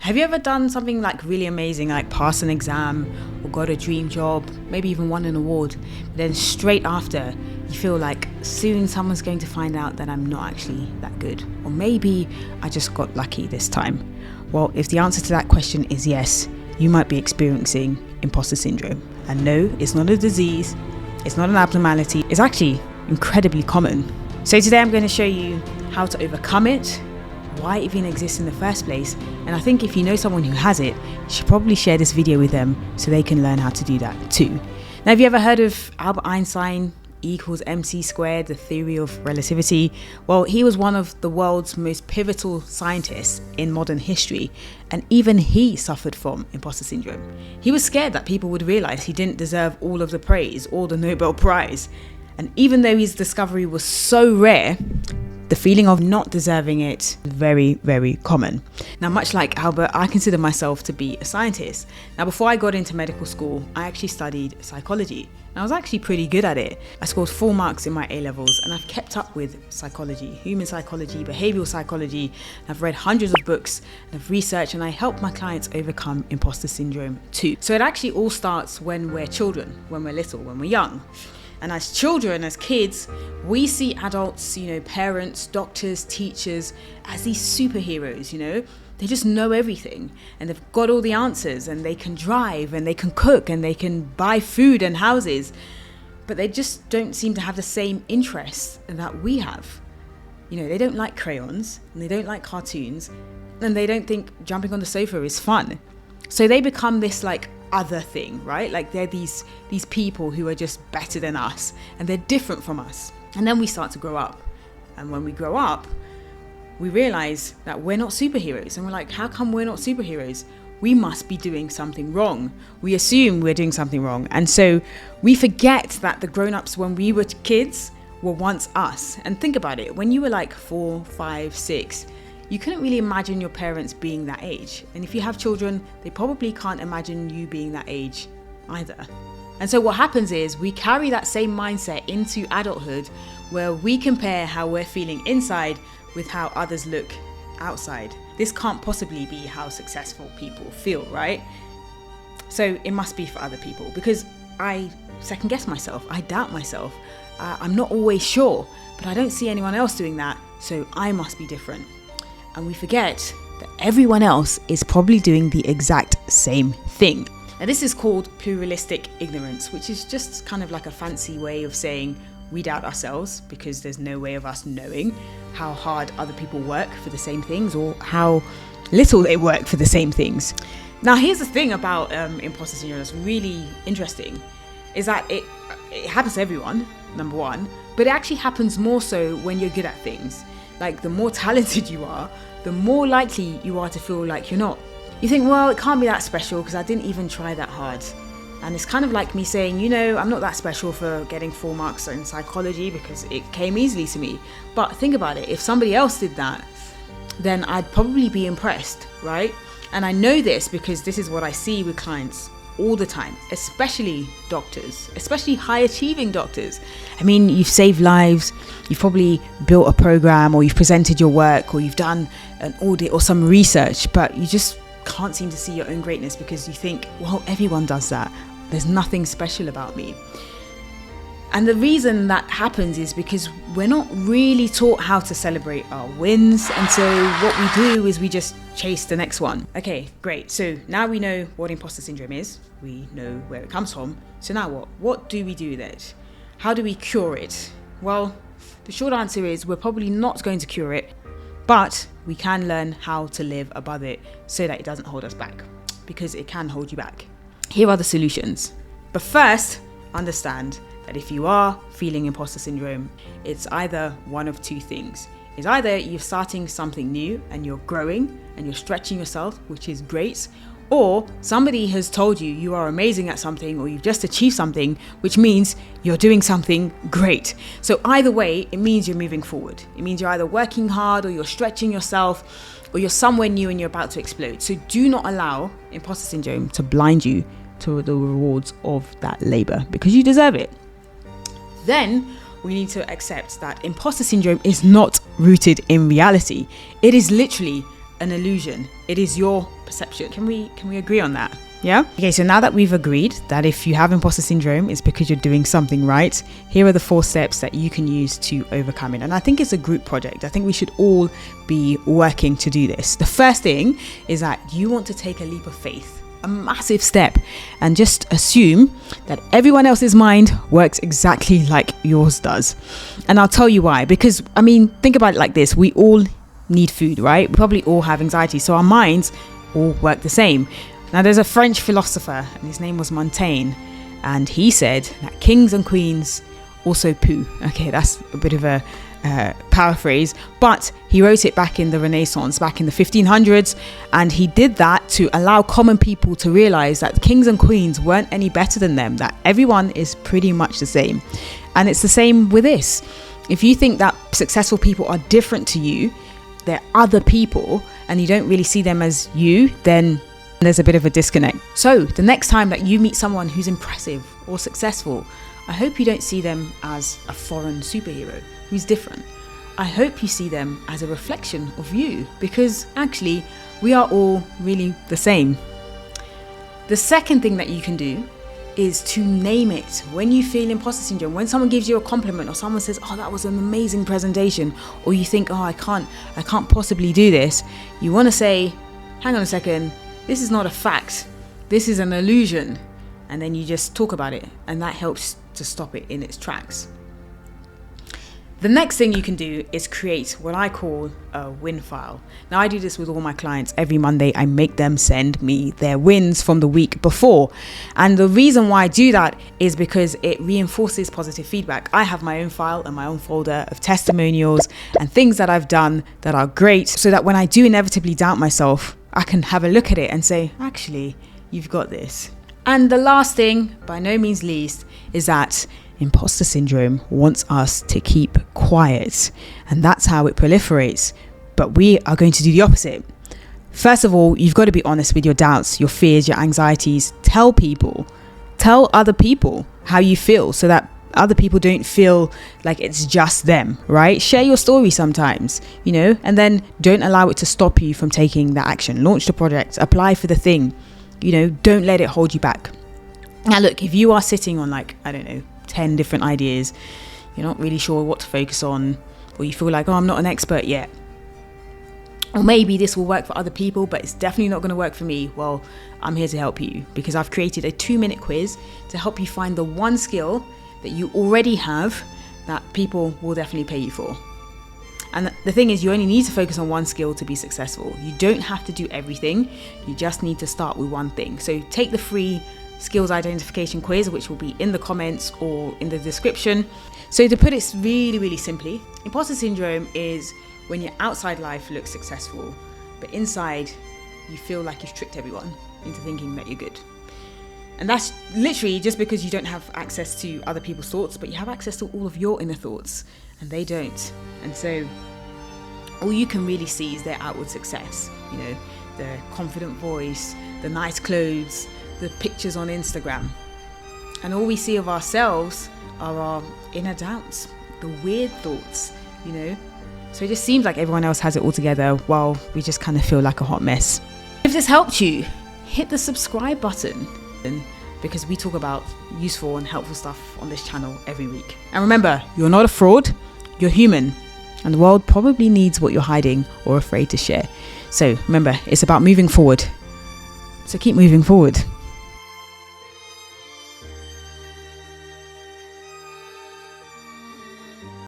Have you ever done something like really amazing, like passed an exam or got a dream job, maybe even won an award, but then straight after you feel like soon someone's going to find out that I'm not actually that good, or maybe I just got lucky this time? Well, if the answer to that question is yes, you might be experiencing imposter syndrome. And no, it's not a disease, it's not an abnormality, it's actually incredibly common. So today I'm going to show you how to overcome it, why it even exists in the first place, and I think if you know someone who has it, you should probably share this video with them so they can learn how to do that too. Now, have you ever heard of Albert Einstein, E=mc², the theory of relativity? Well, he was one of the world's most pivotal scientists in modern history, and even he suffered from imposter syndrome. He was scared that people would realize he didn't deserve all of the praise or the Nobel Prize. And even though his discovery was so rare, the feeling of not deserving it is very, very common. Now, much like Albert, I consider myself to be a scientist. Now, before I got into medical school, I actually studied psychology. And I was actually pretty good at it. I scored 4 marks in my A-levels, and I've kept up with psychology, human psychology, behavioral psychology. I've read hundreds of books and I've researched, and I help my clients overcome imposter syndrome too. So it actually all starts when we're children, when we're little, when we're young. And as children, as kids, we see adults, parents, doctors, teachers, as these superheroes, They just know everything and they've got all the answers, and they can drive and they can cook and they can buy food and houses. But they just don't seem to have the same interests that we have. They don't like crayons and they don't like cartoons, and they don't think jumping on the sofa is fun. So they become this other thing, right? Like they're these people who are just better than us and they're different from us. And then we start to grow up. And when we grow up, we realize that we're not superheroes. And we're like, how come we're not superheroes? We must be doing something wrong. We assume we're doing something wrong. And so we forget that the grown-ups when we were kids were once us. And think about it. When you were 4, 5, 6, you couldn't really imagine your parents being that age. And if you have children, they probably can't imagine you being that age either. And so what happens is we carry that same mindset into adulthood, where we compare how we're feeling inside with how others look outside. This can't possibly be how successful people feel, right? So it must be for other people, because I second guess myself, I doubt myself. I'm not always sure, but I don't see anyone else doing that, so I must be different. And we forget that everyone else is probably doing the exact same thing. Now, this is called pluralistic ignorance, which is just kind of like a fancy way of saying we doubt ourselves because there's no way of us knowing how hard other people work for the same things or how little they work for the same things. Now, here's the thing about imposter syndrome that's really interesting, is that it happens to everyone, number one, but it actually happens more so when you're good at things. Like, the more talented you are, the more likely you are to feel like you're not. You think, well, it can't be that special because I didn't even try that hard. And it's kind of like me saying, I'm not that special for getting 4 marks in psychology because it came easily to me. But think about it. If somebody else did that, then I'd probably be impressed, right? And I know this because this is what I see with clients all the time, especially doctors, especially high achieving doctors. I mean, you've saved lives, you've probably built a program, or you've presented your work, or you've done an audit or some research, but you just can't seem to see your own greatness because you think, well, everyone does that. There's nothing special about me. And the reason that happens is because we're not really taught how to celebrate our wins. And so what we do is we just chase the next one. Okay, great. So now we know what imposter syndrome is. We know where it comes from. So now what? What do we do with it? How do we cure it? Well, the short answer is we're probably not going to cure it, but we can learn how to live above it so that it doesn't hold us back, because it can hold you back. Here are the solutions. But first, understand that if you are feeling imposter syndrome, it's either one of 2 things. It's either you're starting something new and you're growing and you're stretching yourself, which is great, or somebody has told you you are amazing at something, or you've just achieved something, which means you're doing something great. So either way, it means you're moving forward. It means you're either working hard, or you're stretching yourself, or you're somewhere new and you're about to explode. So do not allow imposter syndrome to blind you to the rewards of that labor, because you deserve it. Then we need to accept that imposter syndrome is not rooted in reality. It is literally an illusion. It is your perception. Can we agree on that? Yeah? Okay, so now that we've agreed that if you have imposter syndrome, it's because you're doing something right, here are the 4 steps that you can use to overcome it. And I think it's a group project. I think we should all be working to do this. The first thing is that you want to take a leap of faith, a massive step, and just assume that everyone else's mind works exactly like yours does. And I'll tell you why. Because, I mean, think about it like this. We all need food, right? We probably all have anxiety. So our minds all work the same. Now, there's a French philosopher, and his name was Montaigne, and he said that kings and queens also poo. Okay, that's a bit of a paraphrase, but he wrote it back in the Renaissance, back in the 1500s, and he did that to allow common people to realize that kings and queens weren't any better than them, that everyone is pretty much the same. And it's the same with this. If you think that successful people are different to you, they're other people, and you don't really see them as you, then there's a bit of a disconnect. So the next time that you meet someone who's impressive or successful, I hope you don't see them as a foreign superhero who's different. I hope you see them as a reflection of you, because actually we are all really the same. The second thing that you can do is to name it. When you feel imposter syndrome, when someone gives you a compliment or someone says, oh, that was an amazing presentation, or you think, oh, I can't possibly do this, you want to say, hang on a second, this is not a fact, this is an illusion. And then you just talk about it, and that helps to stop it in its tracks. The next thing you can do is create what I call a win file. Now, I do this with all my clients. Every Monday, I make them send me their wins from the week before. And the reason why I do that is because it reinforces positive feedback. I have my own file and my own folder of testimonials and things that I've done that are great, so that when I do inevitably doubt myself, I can have a look at it and say, actually, you've got this. And the last thing, by no means least, is that imposter syndrome wants us to keep quiet, and that's how it proliferates. But we are going to do the opposite. First of all, you've got to be honest with your doubts, your fears, your anxieties. Tell other people how you feel, so that other people don't feel like it's just them, right? Share your story sometimes, and then don't allow it to stop you from taking the action. Launch the project, apply for the thing, don't let it hold you back. Now, look, if you are sitting on 10 different ideas, you're not really sure what to focus on, or you feel like, oh, I'm not an expert yet, or maybe this will work for other people, but it's definitely not going to work for me. Well, I'm here to help you, because I've created a 2-minute quiz to help you find the one skill that you already have that people will definitely pay you for. And the thing is, you only need to focus on one skill to be successful. You don't have to do everything. You just need to start with one thing. So take the free skills identification quiz, which will be in the comments or in the description. So to put it really, really simply, imposter syndrome is when your outside life looks successful, but inside you feel like you've tricked everyone into thinking that you're good. And that's literally just because you don't have access to other people's thoughts, but you have access to all of your inner thoughts, and they don't. And so all you can really see is their outward success, the confident voice, the nice clothes, the pictures on Instagram. And all we see of ourselves are our inner doubts, the weird thoughts, So it just seems like everyone else has it all together while we just kind of feel like a hot mess. If this helped you, hit the subscribe button, because we talk about useful and helpful stuff on this channel every week. And remember, you're not a fraud, you're human, and the world probably needs what you're hiding or afraid to share. So remember, it's about moving forward. So keep moving forward.